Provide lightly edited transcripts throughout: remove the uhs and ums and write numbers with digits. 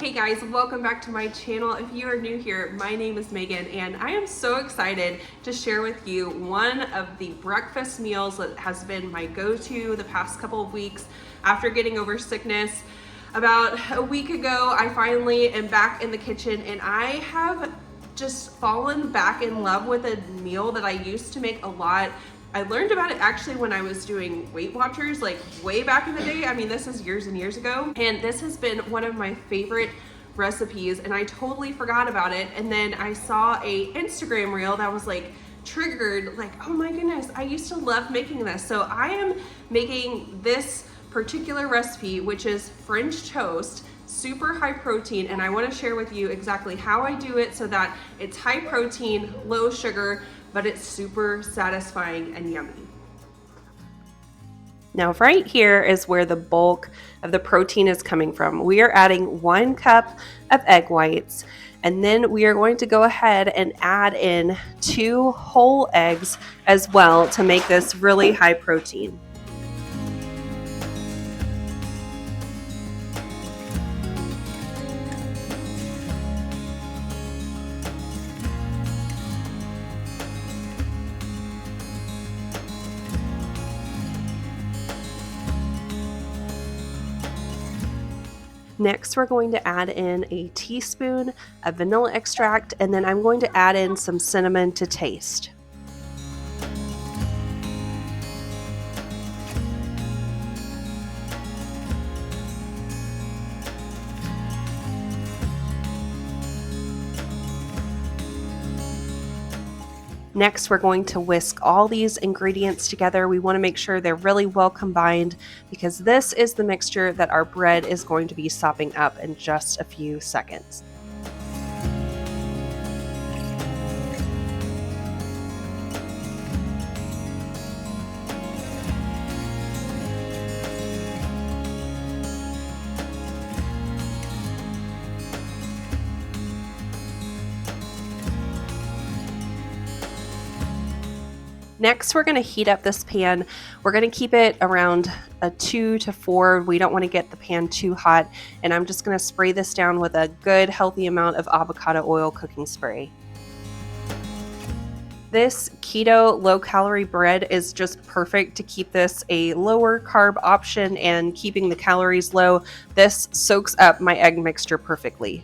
Hey guys, welcome back to my channel. If you are new here, my name is Megan and I am so excited to share with you one of the breakfast meals that has been my go-to the past couple of weeks after getting over sickness. About a week ago, I finally am back in the kitchen and I have just fallen back in love with a meal that I used to make a lot. I learned about it actually when I was doing Weight Watchers, like way back in the day. I mean, this is years and years ago. And this has been one of my favorite recipes and I totally forgot about it. And then I saw a Instagram reel that was like triggered, like, oh my goodness, I used to love making this. So I am making this particular recipe, which is French toast, super high protein, and I want to share with you exactly how I do it so that it's high protein, low sugar, but it's super satisfying and yummy. Now right here is where the bulk of the protein is coming from. We are adding 1 cup of egg whites, and then we are going to go ahead and add in 2 whole eggs as well to make this really high protein. Next, we're going to add in a teaspoon of vanilla extract, and then I'm going to add in some cinnamon to taste. Next, we're going to whisk all these ingredients together. We want to make sure they're really well combined because this is the mixture that our bread is going to be sopping up in just a few seconds. Next, we're going to heat up this pan. We're going to keep it around a 2 to 4. We don't want to get the pan too hot. And I'm just going to spray this down with a good healthy amount of avocado oil cooking spray. This keto low-calorie bread is just perfect to keep this a lower carb option and keeping the calories low. This soaks up my egg mixture perfectly.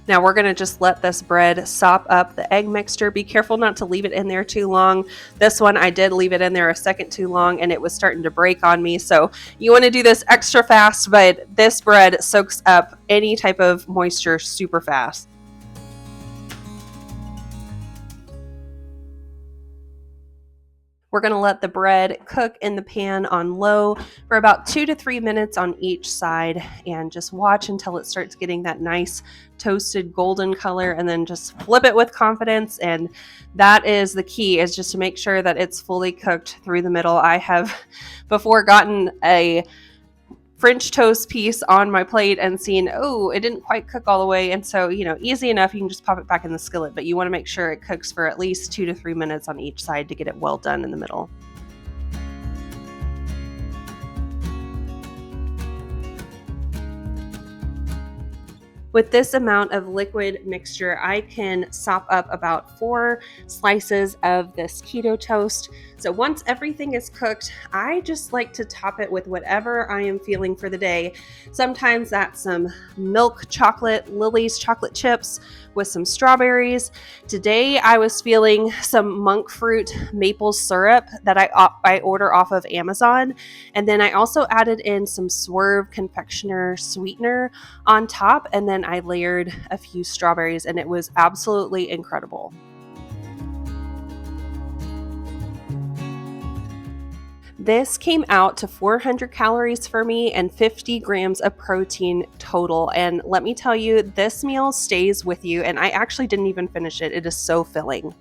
Now we're going to just let this bread sop up the egg mixture. Be careful not to leave it in there too long. This one I did leave it in there a second too long and it was starting to break on me. So you want to do this extra fast, but this bread soaks up any type of moisture super fast. We're going to let the bread cook in the pan on low for about 2 to 3 minutes on each side and just watch until it starts getting that nice toasted golden color, and then just flip it with confidence. And that is the key, is just to make sure that it's fully cooked through the middle. I have before gotten a French toast piece on my plate and seen, oh, it didn't quite cook all the way. And so, easy enough, you can just pop it back in the skillet, but you want to make sure it cooks for at least 2 to 3 minutes on each side to get it well done in the middle. With this amount of liquid mixture, I can sop up about 4 slices of this keto toast. So once everything is cooked, I just like to top it with whatever I am feeling for the day. Sometimes that's some milk chocolate, Lily's chocolate chips with some strawberries. Today I was feeling some monk fruit maple syrup that I order off of Amazon. And then I also added in some Swerve confectioner sweetener on top, and then I layered a few strawberries, and it was absolutely incredible. This came out to 400 calories for me and 50 grams of protein total. And let me tell you, this meal stays with you, and I actually didn't even finish it. It is so filling.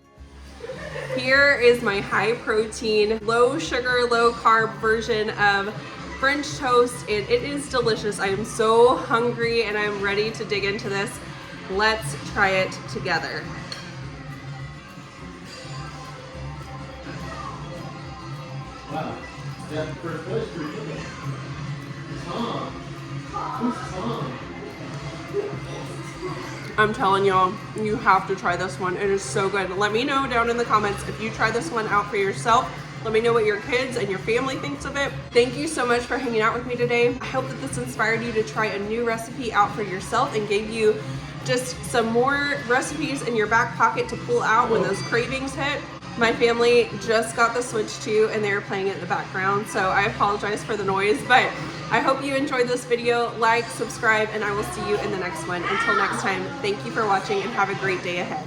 Here is my high protein, low sugar, low carb version of French toast, and it is delicious. I am so hungry and I'm ready to dig into this. Let's try it together. Wow. Yeah, first place for you. Tom. Who's Tom? I'm telling y'all, you have to try this one. It is so good. Let me know down in the comments if you try this one out for yourself. Let me know what your kids and your family thinks of it. Thank you so much for hanging out with me today. I hope that this inspired you to try a new recipe out for yourself and gave you just some more recipes in your back pocket to pull out when those cravings hit. My family just got the Switch 2 and they were playing it in the background, so I apologize for the noise, but I hope you enjoyed this video. Like, subscribe, and I will see you in the next one. Until next time, thank you for watching and have a great day ahead.